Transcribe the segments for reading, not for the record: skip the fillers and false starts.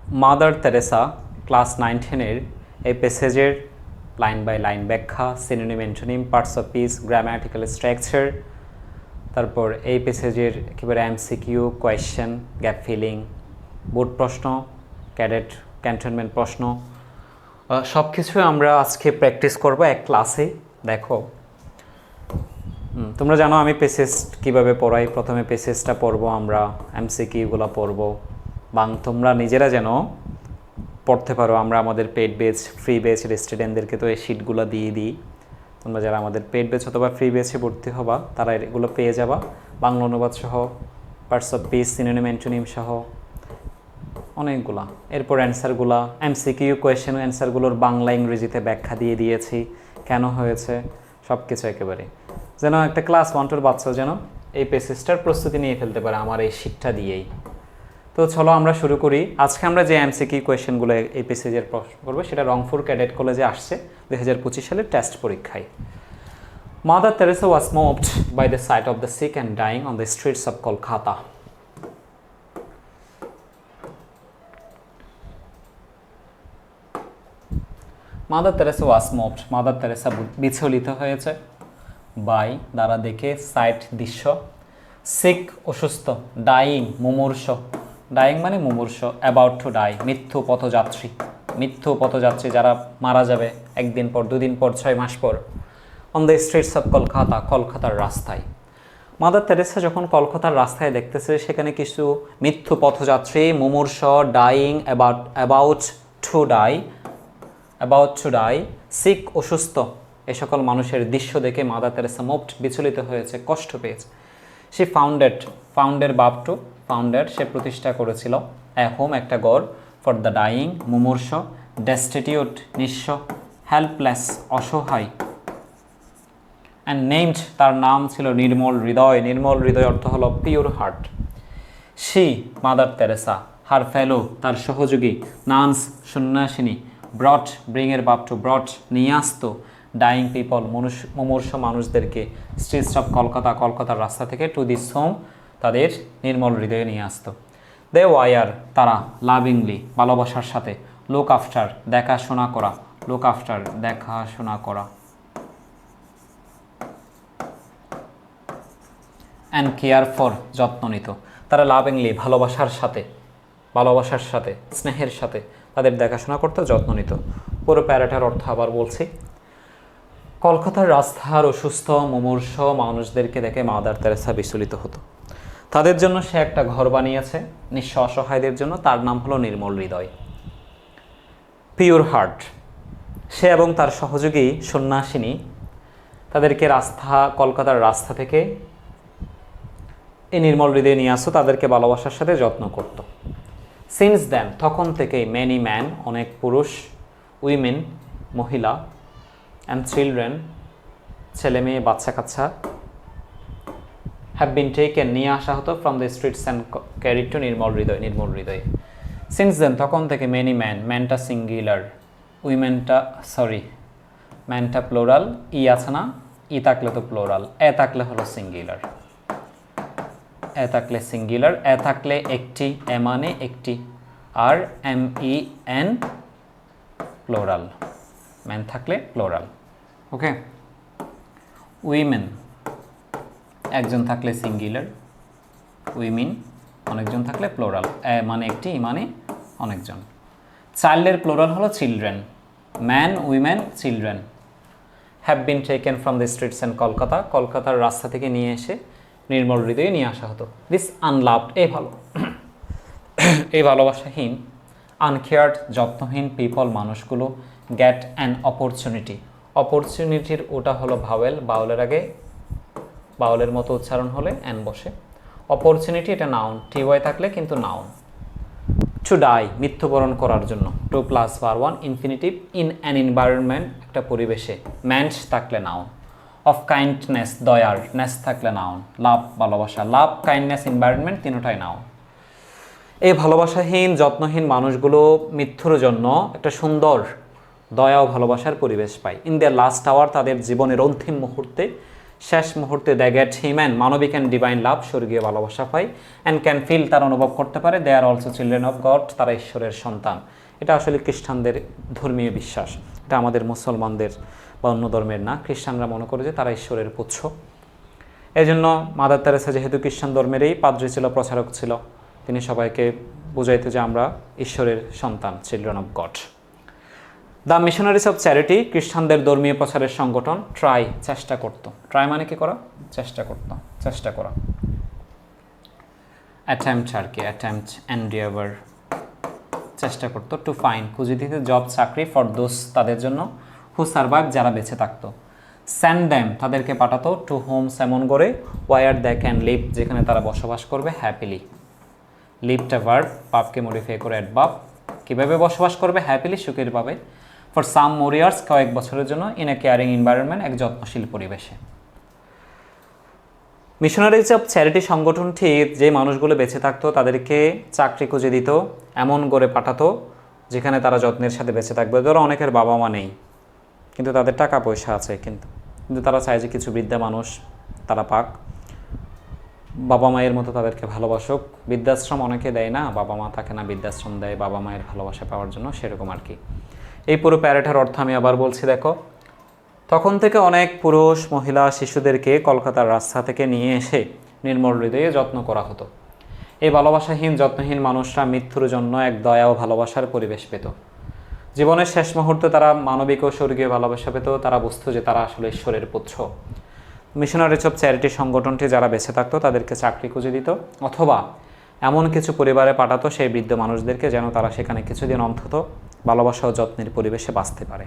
Mother Teresa class 9-10-এর এই প্যাসেজের line by line ব্যাখ্যা, synonym antonym, parts of speech, grammatical structure, তারপর এই প্যাসেজের একেবারে MCQ, question, gap filling, board প্রশ্ন, ক্যাডেট ক্যান্টনমেন্ট প্রশ্ন, সব কিছুই আমরা আজকে প্র্যাকটিস করব এক ক্লাসে। দেখো, তোমরা জানো আমি প্যাসেজ কীভাবে পড়াই। প্রথমে প্যাসেজটা পড়বো, আমরা এমসিকিউগুলো পড়বো, তোমরা নিজেরা যেন পড়তে পারো। আমরা আমাদের পেড বেচ, ফ্রি বেচের স্টুডেন্টদেরকে তো এই শিটগুলো দিয়ে দিই। তোমরা যারা আমাদের পেড বেচ অথবা ফ্রি বেচে ভর্তি হবা তারা এগুলো পেয়ে যাবা, বাংলা অনুবাদ সহ, parts of speech, synonym antonym সহ অনেকগুলা। এরপর অ্যান্সারগুলা, এমসিকিউ কোয়েশ্চেন অ্যান্সারগুলোর বাংলা ইংরেজিতে ব্যাখ্যা দিয়ে দিয়েছি, কেন হয়েছে, সব কিছু একেবারে যেন একটা ক্লাস 1-2 বাচ্চা যেন এই প্যাসেজটার প্রস্তুতি নিয়ে ফেলতে পারে আমার এই শিটটা দিয়েই। তো চলো আমরা শুরু করি। আজকে আমরা যে এমসিকিউ কোয়েশ্চেনগুলো এই প্যাসেজের প্রশ্ন করবো সেটা রংপুর ক্যাডেট কলেজে আসছে 2025 সালের টেস্ট পরীক্ষায়। Mother Teresa was moved by the sight of the sick and dying on the streets of Kolkata. Mother Teresa was moved, Mother Teresa বিচলিত হয়েছে, বাই দ্বারা দেখে, সাইট দৃশ্য, সিক অসুস্থ, ডাইং মুমূর্ষ, ডাইং মানে মুমূর্ষ, অ্যাবাউট টু ডাই মৃত্যু পথযাত্রী, মৃত্যু পথযাত্রী যারা মারা যাবে একদিন পর, দুদিন পর, 6 মাস পর। On the streets of Kolkata, কলকাতার রাস্তায়। মাদার তেরেসা যখন কলকাতার রাস্তায় দেখতেছে সেখানে কিছু মৃত্যু পথযাত্রী, মুমূর্ষ, dying, about to die, sick অসুস্থ, এ সকল মানুষের দৃশ্য দেখে মাদার তেরেসা মুভড বিচলিত হয়েছে, কষ্ট পেয়েছে। সে ফাউন্ডের বাপ টু ফাউন্ডেড, সে প্রতিষ্ঠা করেছিল এ হোম, একটা ঘর, ফর দ্য ডাইং মুমূর্ষ, ডেস্টিটিউট নিঃস্ব, হেল্পলেস অসহায়, অ্যান্ড নেমড তার নাম ছিল নির্মল হৃদয়। নির্মল হৃদয় অর্থ হলো pure heart. She Mother Teresa, her fellow তার সহযোগী, নানস সন্ন্যাসিনী, ব্রট ব্রিংয়ের বাপ টু ব্রট নিয়ে আসতো, ডাইং পিপল মুমূর্ষ মানুষদেরকে, স্ট্রিটস অফ কলকাতা কলকাতার রাস্তা থেকে, টু দিস হোম তাদের নির্মল হৃদয়ে নিয়ে আসতো। দে ওয়ার তারা, লাভিংলি ভালোবাসার সাথে, লুক আফটার দেখাশোনা করা, লুক আফটার দেখাশোনা করা, অ্যান্ড কেয়ার ফর যত্ন নিত। তারা লাভিংলি ভালোবাসার সাথে স্নেহের সাথে তাদের দেখাশোনা করতে, যত্ন নিত। পুরো প্যারাটার অর্থ আবার বলছি। কলকাতার রাস্তার অসুস্থ মুমূর্ষ মানুষদেরকে দেখে মাদার তেরেসা বিচলিত হতো। তাদের জন্য সে একটা ঘর বানিয়েছে, নিঃস্ব অসহায়দের জন্য, তার নাম হলো নির্মল হৃদয়, পিওর হার্ট। সে এবং তার সহযোগী সন্ন্যাসিনী তাদেরকে কলকাতার রাস্তা থেকে এই নির্মল হৃদয়ে নিয়ে আসতো, তাদেরকে ভালোবাসার সাথে যত্ন করত। সিন্স দেন তখন থেকেই, মেনি ম্যান অনেক পুরুষ, উইমেন মহিলা, অ্যান্ড চিলড্রেন ছেলে মেয়ে বাচ্চা কাচ্চা, হ্যাভ বিন টেকেন নিয়ে আসা হতো, from the streets and carried to Nirmal Hriday. Since then তখন থেকে, মেনি ম্যানটা সিঙ্গুলার, ম্যানটা প্লোরাল, ই আছে না, ই থাকলে তো প্লোরাল, এ থাকলে হলো সিঙ্গুলার, এ থাকলে সিঙ্গুলার, এ থাকলে একটি, এ মানে একটি, আর MEN প্লোরাল, ম্যান থাকলে প্লোরাল। ওকে, উইমেন একজন থাকলে সিঙ্গুলার, উইমেন অনেকজন থাকলে প্লোরাল, এ মানে একটি, ই মানে অনেকজন। চাইল্ডের প্লোরাল হলো children, man women children. Have been taken from the streets and Kolkata, কলকাতার রাস্তা থেকে নিয়ে এসে নির্মল হৃদয়ে নিয়ে আসা হতো। দিস আনলাভড এই ভালোবাসাহীন, আনকেয়ার্ড যত্নহীন পিপল মানুষগুলো, গেট অ্যান অপরচুনিটির ওটা হলো ভাওয়েল, বাউলের আগে বাউলের মতো উচ্চারণ হলে অ্যান বসে। অপরচুনিটি এটা নাউন, TY থাকলে কিন্তু নাউন। টু ডাই মৃত্যুবরণ করার জন্য, to plus verb 1 infinitive, in an environment একটা পরিবেশে, ম্যান্ট থাকলে নাউন। অফ কাইন্ডনেস দয়ার, নেস থাকলে নাউন। লাভ ভালোবাসা, লাভ কাইন্ডনেস এনভায়রনমেন্ট তিনটাই নাউন। এই ভালোবাসাহীন যত্নহীন মানুষগুলো মৃত্যুর জন্য একটা সুন্দর দয়া ও ভালোবাসার পরিবেশ পায়। ইন দেয়ার লাস্ট আওয়ার তাদের জীবনের অন্তিম মুহূর্তে, শেষ মুহূর্তে দে গেট হিউম্যান মানবিক অ্যান্ড ডিভাইন লাভ, স্বর্গীয় ভালোবাসা পায়, অ্যান্ড ক্যান ফিল, তারা অনুভব করতে পারে, they are also children of God, তারা ঈশ্বরের সন্তান। এটা আসলে খ্রিস্টানদের ধর্মীয় বিশ্বাস, এটা আমাদের মুসলমানদের বা অন্য ধর্মের না। খ্রিস্টানরা মনে করে যে তারা ঈশ্বরের পুত্র। এই জন্য মাদার তেরেসা যেহেতু খ্রিস্টান ধর্মেরই পাদ্রী ছিল, প্রচারক ছিল, তিনি সবাইকে বুঝাইতো যে আমরা ঈশ্বরের সন্তান, children of god. The missionaries of charity, খ্রিস্টানদের ধর্মীয় প্রচারের সংগঠন। ট্রাই, চেষ্টা করত। ট্রাই মানে কি করা? চেষ্টা করত, চেষ্টা করা। অ্যাটেম্পট আর কি, অ্যাটেম্পট, এন্ডিয়াভার, চেষ্টা করতো। টু ফাইন্ড, খুঁজে দিতে, জব, চাকরি, ফর দোজ, তাদের জন্য, হু সার্ভাইভ, যারা বেঁচে থাকতো। সেন্ড দ্যাম, তাদেরকে পাঠাতো, টু হোমস, এমন করে, ওয়ার দ্য ক্যান লিভ, যেখানে তারা বসবাস করবে, হ্যাপিলি। লিভটা ভার্ব, পাপকে মডিফাই করে অ্যাডভার্ব। কীভাবে বসবাস করবে? হ্যাপিলি, সুখের পাবে। ফর সাম মোর ইয়ার্স, কয়েক বছরের জন্য, ইন এ কেয়ারিং এনভায়রনমেন্ট, এক যত্নশীল পরিবেশে। মিশনারিজ অফ চ্যারিটি সংগঠনটি যে মানুষগুলো বেঁচে থাকতো তাদেরকে চাকরি খুঁজে দিত, এমন করে পাঠাতো যেখানে তারা যত্নের সাথে বেঁচে থাকবে। ধরো অনেকের বাবা মা নেই, কিন্তু তাদের টাকা পয়সা আছে, কিন্তু তারা চায় যে কিছু বৃদ্ধা মানুষ তারা পাক, বাবা মায়ের মতো তাদেরকে ভালোবাসুক। বৃদ্ধাশ্রম অনেকে দেয় না, বাবা মা থাকে না, বৃদ্ধাশ্রম দেয় বাবা মায়ের ভালোবাসা পাওয়ার জন্য, সেরকম আর কি। এই পুরো প্যারেটার অর্থ আমি আবার বলছি, দেখো। তখন থেকে অনেক পুরুষ, মহিলা, শিশুদেরকে কলকাতার রাস্তা থেকে নিয়ে এসে নির্মল হৃদয়ে যত্ন করা হতো। এই ভালোবাসাহীন, যত্নহীন মানুষরা মৃত্যুর জন্য এক দয়া ও ভালোবাসার পরিবেশ পেত। জীবনের শেষ মুহূর্তে তারা মানবিক ও স্বর্গীয় ভালোবাসা পেত, তারা বুঝতো যে তারা আসলে ঈশ্বরের পুত্র। মিশনারিজ অফ চ্যারিটি সংগঠনটি যারা বেঁচে থাকতো তাদেরকে চাকরি খুঁজে দিত, অথবা এমন কিছু পরিবারে পাঠাতো সেই বৃদ্ধ মানুষদেরকে, যেন তারা সেখানে কিছুদিন অন্তত ভালোবাসা ও যত্নের পরিবেশে বাঁচতে পারে।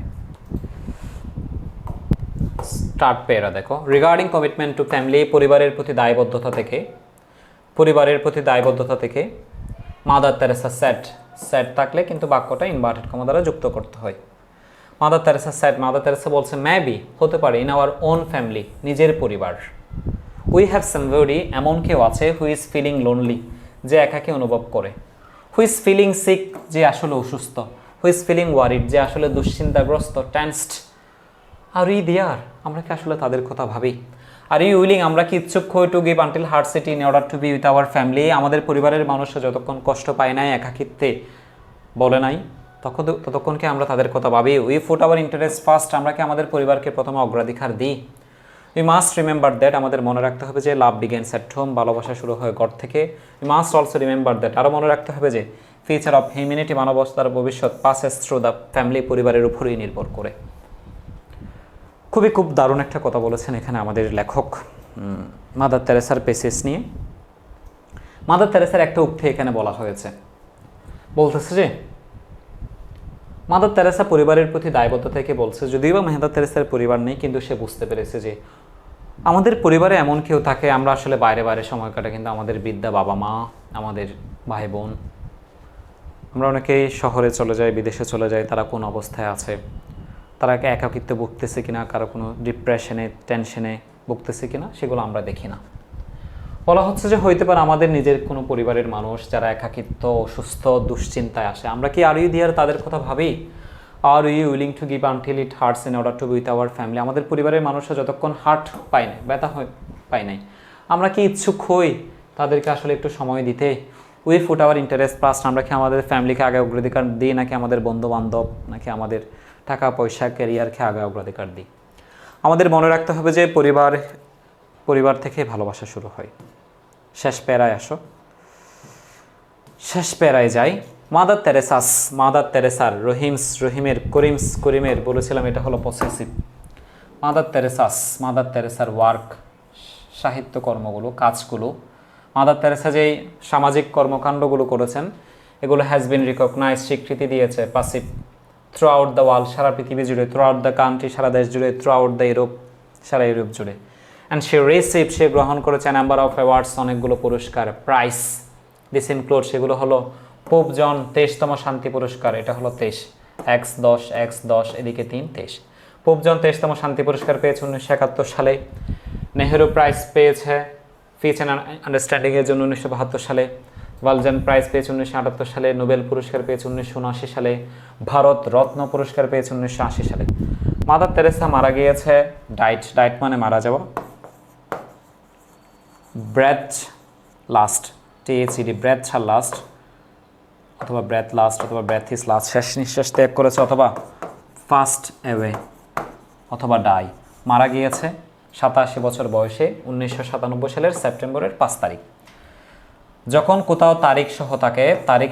স্টার্ট পেরা দেখো। রিগার্ডিং কমিটমেন্ট টু ফ্যামিলি, পরিবারের প্রতি দায়বদ্ধতা থেকে, মাদার তেরেসা সেট থাকলে কিন্তু বাক্যটা ইনভার্টেড কমা দ্বারা যুক্ত করতে হয়। মাদার তেরেসা বলছে, মেবি, হতে পারে, ইন আওয়ার ওন ফ্যামিলি, নিজের পরিবার, উই হ্যাভ সামবডি, এমন কেউ আছে, হু ইজ ফিলিং লোনলি, যে একাকী অনুভব করে, হু ইজ ফিলিং সিক, যে আসলে অসুস্থ, হু ইজ ফিলিং ওয়ারিড, যে আসলে দুশ্চিন্তাগ্রস্ত, টেন্সড। আর উই দেয়ার, আমরা কি আসলে তাদের কথা ভাবি? আর ইউ উইলিং, আমরা কি ইচ্ছুক হই, two give until heart city in order to be with our family, আমাদের পরিবারের মানুষরা যতক্ষণ কষ্ট পায় নাই, একাকিত্বে বলে নাই, ততক্ষণ কি আমরা তাদের কথা ভাবি? We foot hour interest first, আমরা কি আমাদের পরিবারকে প্রথমে অগ্রাধিকার দিই? উই মাস্ট রিমেম্বার দ্যাট, আমাদের মনে রাখতে হবে যে লাভ বিগেন্স অ্যাট হোম, ভালোবাসা শুরু হয় ঘর থেকে। We must also remember that, আরও মনে রাখতে হবে যে ফিউচার অফ হিউম্যানিটি, মানবতার ভবিষ্যৎ, পাসেস থ্রু দ্য ফ্যামিলি, পরিবারের উপরেই নির্ভর করে। খুব দারুণ একটা কথা বলেছেন এখানে আমাদের লেখক মাদার তেরেসার পেসেস নিয়ে। মাদার তেরেসার একটা উক্তি এখানে বলা হয়েছে, বলতেছে যে মাদার তেরেসা পরিবারের প্রতি দায়বদ্ধ থেকে বলছে, যদিও বা মাদার তেরেসার পরিবার নেই, কিন্তু সে বুঝতে পেরেছে যে আমাদের পরিবারে এমন কেউ থাকে, আমরা আসলে বাইরে বাইরে সময় কাটাই, কিন্তু আমাদের বৃদ্ধা বাবা মা, আমাদের ভাই বোন, আমরা অনেকেই শহরে চলে যাই, বিদেশে চলে যাই, তারা কোন অবস্থায় আছে, তারা একাকিত্বে ভুগতেছে কিনা, কারো কোনো ডিপ্রেশনে, টেনশনে ভুগতেছে কিনা, সেগুলো আমরা দেখি না। বলা হচ্ছে যে হইতে পারে আমাদের নিজের কোনো পরিবারের মানুষ যারা একাকিত্ব, অসুস্থ, দুশ্চিন্তায় আসে, আমরা কি আর ইউ দিয়ার, তাদের কথা ভাবি? Are you willing to give until it hurts in order to be with our family, আমাদের পরিবারের মানুষরা যতক্ষণ হার্ট পায় নাই, ব্যথা পায় নাই, আমরা কি ইচ্ছুক হই তাদেরকে আসলে একটু সময় দিতে? We foot hour interest first, আমরা কি আমাদের ফ্যামিলিকে আগে অগ্রাধিকার দিই, নাকি আমাদের বন্ধু বান্ধব, নাকি আমাদের টাকা পয়সা, ক্যারিয়ারকে আগে অগ্রাধিকার দিই? আমাদের মনে রাখতে হবে যে পরিবার থেকে ভালোবাসা শুরু হয়। শেষ প্যারায় আসো, শেষ প্যারায় যাই। মাদার তেরেসার রহিমের করিমের বলেছিলাম এটা হলো পসেসিভ। মাদার তেরেসার ওয়ার্ক, সাহিত্য কর্মগুলো, কাজগুলো, মাদার তেরেসা যেই সামাজিক কর্মকাণ্ডগুলো করেছেন, এগুলো হ্যাজ বিন রিকগনাইজ, স্বীকৃতি দিয়েছে, passive, throughout the world, সারা পৃথিবী জুড়ে, থ্রু আউট দ্য কান্ট্রি, সারা দেশ জুড়ে, থ্রু আউট দ্য ইউরোপ, সারা ইউরোপ জুড়ে। অ্যান্ড সে গ্রহণ করেছে নাম্বার অফ অ্যাওয়ার্ডস, অনেকগুলো পুরস্কার, প্রাইস, দিস ইনক্লুড, সেগুলো হলো পোপ জন 23তম শান্তি পুরস্কার, এটা হলো 23, x10 এদিকে 3, 23। পোপ জন 23তম শান্তি পুরস্কার পেয়েছে 1971 সালে। নেহেরু প্রাইজ পেয়েছে পিস অ্যান্ড আন্ডারস্ট্যান্ডিংয়ের জন্য 1972 সালে। ভালজান প্রাইজ পেয়েছে 1978 সালে। নোবেল পুরস্কার পেয়েছে 1979 সালে। ভারত রত্ন পুরস্কার পেয়েছে 1980 সালে। মাদার তেরেসা মারা গিয়েছে, ডাইট মানে মারা যাওয়া, ব্রেথ লাস্ট, THED, ব্রেথ আর লাস্ট, অথবা ব্রেথ লাস্ট, অথবা ব্রেথ ইজ লাস্ট, শেষ নিঃশ্বাস ত্যাগ করেছে, অথবা ফাস্ট অ্যাওয়ে, অথবা ডাই। মারা গিয়েছে 87 বছর বয়সে 1997 সালের সেপ্টেম্বরের 5 তারিখ। যখন কোথাও তারিখ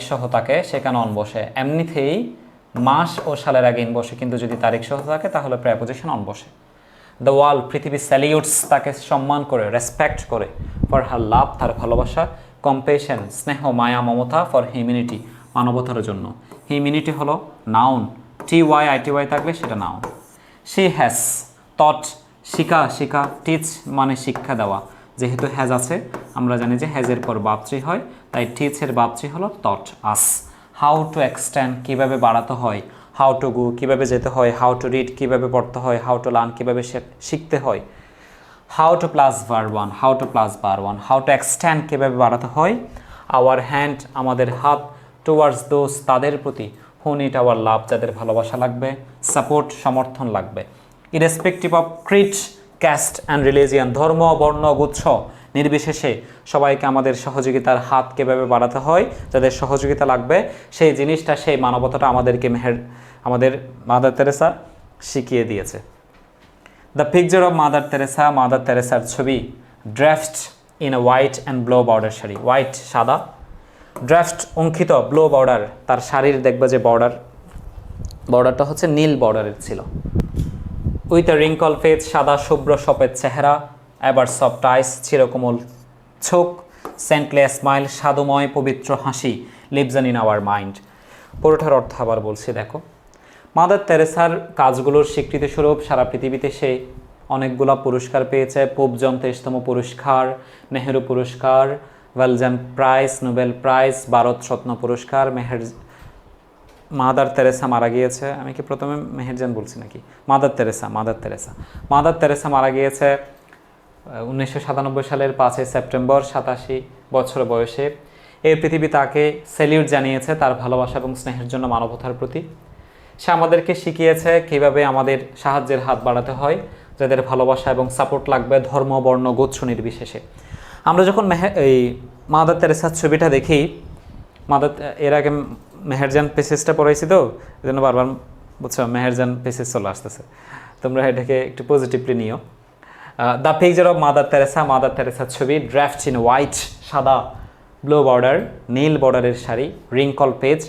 সহ থাকে সেখানে অন বসে। এমনিতেই মাস ও সালের আগে ইন বসে, কিন্তু যদি তারিখ সহ থাকে তাহলে প্রেপোজিশন অন বসে। দ্য ওয়ার্ল্ড, পৃথিবী, স্যালিউটস, তাকে সম্মান করে, রেসপেক্ট করে, ফর হার লাভ, তার ভালোবাসা, কম্পেশন, স্নেহ, মায়া, মমতা, ফর হিউম্যানিটি, মানবতার জন্য। হিউম্যানিটি হলো নাউন, TYITY থাকলে সেটা noun. She has taught, Shikha, teach মানে শিক্ষা দেওয়া। যেহেতু হ্যাজ আছে, আমরা জানি যে হ্যাজের পর বাপত্রী হয়, তাই টিচের বাপত্রী হলো টট আস। হাউ টু এক্সটেন্ড, কীভাবে বাড়াতে হয়। হাউ টু গো, কীভাবে যেতে হয়। হাউ টু রিড, কীভাবে পড়তে হয়। হাউ টু লার্ন, কীভাবে শিখতে হয়। How to plus verb one, how to plus verb one. How to extend, কীভাবে বাড়াতে হয়। আওয়ার হ্যান্ড, আমাদের হাত। টুয়ার্ডস দোজ, তাদের প্রতি। হু নিড আওয়ার লাভ, যাদের ভালোবাসা লাগবে। সাপোর্ট, সমর্থন লাগবে। Irrespective of Creed, cast and religion, ধর্ম, বর্ণ, গুচ্ছ নির্বিশেষে সবাইকে আমাদের সহযোগিতার হাত কীভাবে বাড়াতে হয়, যাদের সহযোগিতা লাগবে, সেই জিনিসটা, সেই মানবতাটা আমাদেরকে আমাদের মাদার তেরেসা শিখিয়ে দিয়েছে। The picture of Mother Teresa, Mother তেরেসার ছবি। Draped in a white and blue border sari. White সাদা, ড্রাফট অঙ্কিত, ব্লু বর্ডার, তার শাড়ির দেখবে যে বর্ডারটা হচ্ছে নীল বর্ডারের ছিল। উইথ এ রিঙ্কল ফেস, সাদা শুভ্র সফেদ চেহারা। এবার সফট আইস, চিরকোমল চোখ। সেন্টলে স্মাইল, সাধুময় পবিত্র হাসি। Lives in our mind. পুরোটার অর্থ আবার বলছি, দেখো। মাদার তেরেসার কাজগুলোর স্বীকৃতিস্বরূপ সারা পৃথিবীতে সে অনেকগুলো পুরস্কার পেয়েছে। পোপ জন 23তম পুরস্কার, নেহেরু পুরস্কার, ওয়েলজান prize, Nobel prize, Bharat Ratna পুরস্কার। মাদার তেরেসা মারা গিয়েছে, আমি কি প্রথমে মেহেরজান বলছি নাকি? মাদার তেরেসা মারা গিয়েছে 1997 সালের 5 সেপ্টেম্বর, 87 বছর বয়সে। এই পৃথিবী তাকে স্যালিউট জানিয়েছে তার ভালোবাসা এবং স্নেহের জন্য, মানবতার প্রতি। সে আমাদেরকে শিখিয়েছে কীভাবে আমাদের সাহায্যের হাত বাড়াতে হয়, যাদের ভালোবাসা এবং সাপোর্ট লাগবে, ধর্ম, বর্ণ, গোত্র নির্বিশেষে। আমরা যখন এই মাদার তেরেসার ছবিটা দেখি, এর আগে মেহেরজান পেসেজটা পড়াইছি, তো এই জন্য বারবার বুঝছো মেহেরজান পেসেজ চলে আসতেছে। তোমরা এটাকে একটু পজিটিভলি নিও। দ্য পিকচার অফ মাদার তেরেসার ছবি। ড্রাফট ইন হোয়াইট, সাদা, ব্লু বর্ডার, নীল বর্ডারের শাড়ি। রিঙ্কল পেজ,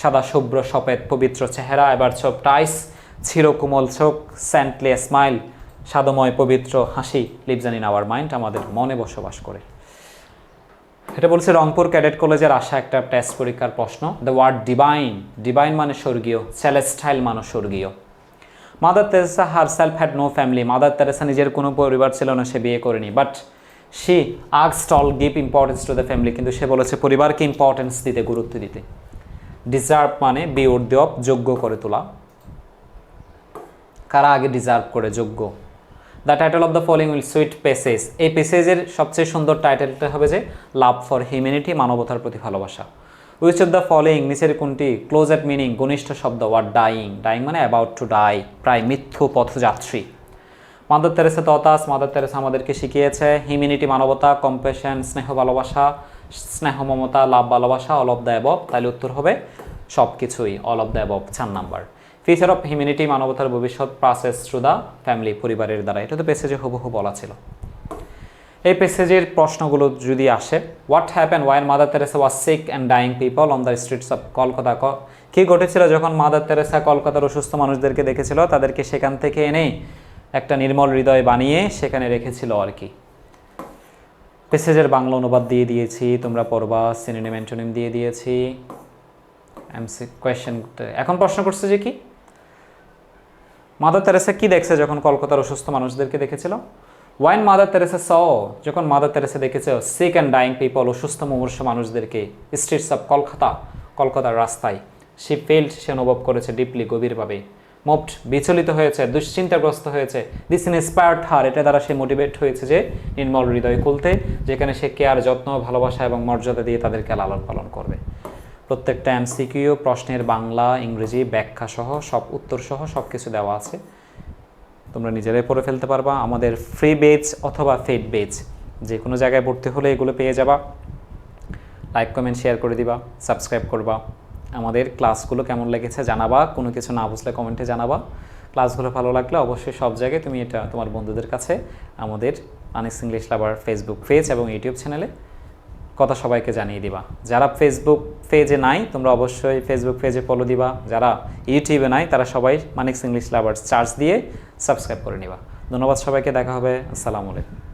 সাদা শুভ্র সফেদ পবিত্র চেহারা। এবার সফট আইস, চিরকোমল চোখ। সেন্টলি স্মাইল, সাদময় পবিত্র হাসি। লিভস ইন আওয়ার মাইন্ড, আমাদের মনে বসবাস করে। এটা বলছে রংপুর ক্যাডেট কলেজের আসা একটা টেস্ট পরীক্ষার প্রশ্ন। দ্য ওয়ার্ড ডিভাইন মানে স্বর্গীয়, সেলেস্টাইল মানে স্বর্গীয়। Mother Teresa herself had no family, Mother Teresa নিজের কোনো পরিবার ছিল না, সে বিয়ে করেনি। But she asked all give importance to the family, কিন্তু সে বলেছে পরিবারকে ইম্পর্টেন্স দিতে, গুরুত্ব দিতে। ডিজার্ভ মানে বি উর্দি অফ, যোগ্য করে তোলা। কারা আগে ডিজার্ভ করে? যোগ্য। The title of the following will sweet passage, এই পেসেজের সবচেয়ে সুন্দর টাইটেলটা হবে যে লাভ ফর হিউম্যানিটি, মানবতার প্রতি ভালোবাসা। উইচ অফ দ্য ফলোইং, নিচের কোনটি ক্লোজ এট মিনিং, ঘনিষ্ঠ শব্দ। ওয়ার্ড ডাইং মানে অ্যাবাউট টু ডাই, প্রায় মৃত্যু পথযাত্রী। মাদার তেরেসা ততাস, মাদার তেরেসা আমাদেরকে শিখিয়েছে হিউম্যানিটি, মানবতা, কম্প্যাশন, স্নেহ ভালোবাসা, স্নেহ মমতা, লাভ ভালোবাসা। অল অফ দ্য অ্যাবভ, তাহলে উত্তর হবে সব কিছুই, all of the above, 4 number. Feature of humanity, মানবতার ভবিষ্যৎ, প্রসেস থ্রু দ্য ফ্যামিলি, পরিবারের দ্বারা। এটা তো পেসেজে হুবহু বলা ছিল। এই পেসেজের প্রশ্নগুলো যদি আসে, what happen when Mother Teresa was sick and dying people on the streets of Kolkata, কী ঘটেছিল যখন মাদার তেরেসা কলকাতার অসুস্থ মানুষদেরকে দেখেছিল, তাদেরকে সেখান থেকে এনে একটা নির্মল হৃদয় বানিয়ে সেখানে রেখেছিল আর কি। পেসেজের বাংলা অনুবাদ দিয়ে দিয়েছি, তোমরা পড়বা। সিনোনিম অ্যান্টোনিম দিয়ে দিয়েছি। MC question. এখন প্রশ্ন করছে যে কি মাদার তেরেসা কি দেখছে যখন কলকাতার অসুস্থ মানুষদেরকে দেখেছিল? ওয়াইন মাদার তেরেসা স, যখন মাদার তেরেসা দেখেছে সিক অ্যান্ড ডাইং পিপল, অসুস্থ মুমূর্ষু মানুষদেরকে, স্ট্রিটস অফ কলকাতার রাস্তায়, সে অনুভব করেছে ডিপলি, গভীরভাবে। মুভড, বিচলিত হয়েছে, দুশ্চিন্তাগ্রস্ত হয়েছে। দিস ইন্সপায়ার্ড হার, এটা দ্বারা সে মোটিভেট হয়েছে যে নির্মল হৃদয় খুলতে, যেখানে সে কেয়ার, যত্ন, ভালোবাসা এবং মর্যাদা দিয়ে তাদেরকে লালন পালন করবে। প্রত্যেকটা এমসিকিউ প্রশ্নের বাংলা, ইংরেজি, ব্যাখ্যা সহ সব উত্তর সহ সব কিছু দেওয়া আছে, তোমরা নিজেরাই পড়ে ফেলতে পারবা। আমাদের ফ্রি বেজ অথবা পেইড বেজ যে কোনো জায়গায় ভর্তি হলে এগুলো পেয়ে যাবা। লাইক কমেন্ট শেয়ার করে দিবা, সাবস্ক্রাইব করবা। আমাদের ক্লাসগুলো কেমন লেগেছে জানাবা, কোনো কিছু না বুঝলে কমেন্টে জানাবা। ক্লাসগুলো ভালো লাগলে অবশ্যই সব জায়গায় তুমি এটা তোমার বন্ধুদের কাছে আমাদের আনিস ইংলিশ লাভার ফেসবুক পেজ এবং ইউটিউব চ্যানেলে কথা সবাইকে জানিয়ে দিবা। যারা ফেসবুক পেজে নাই তোমরা অবশ্যই ফেসবুক পেজে ফলো দিবা, যারা ইউটিউবে নাই তারা সবাই মানিক্স ইংলিশ লাভার্স সার্চ দিয়ে সাবস্ক্রাইব করে নিবা। ধন্যবাদ সবাইকে, দেখা হবে। আসসালামু আলাইকুম।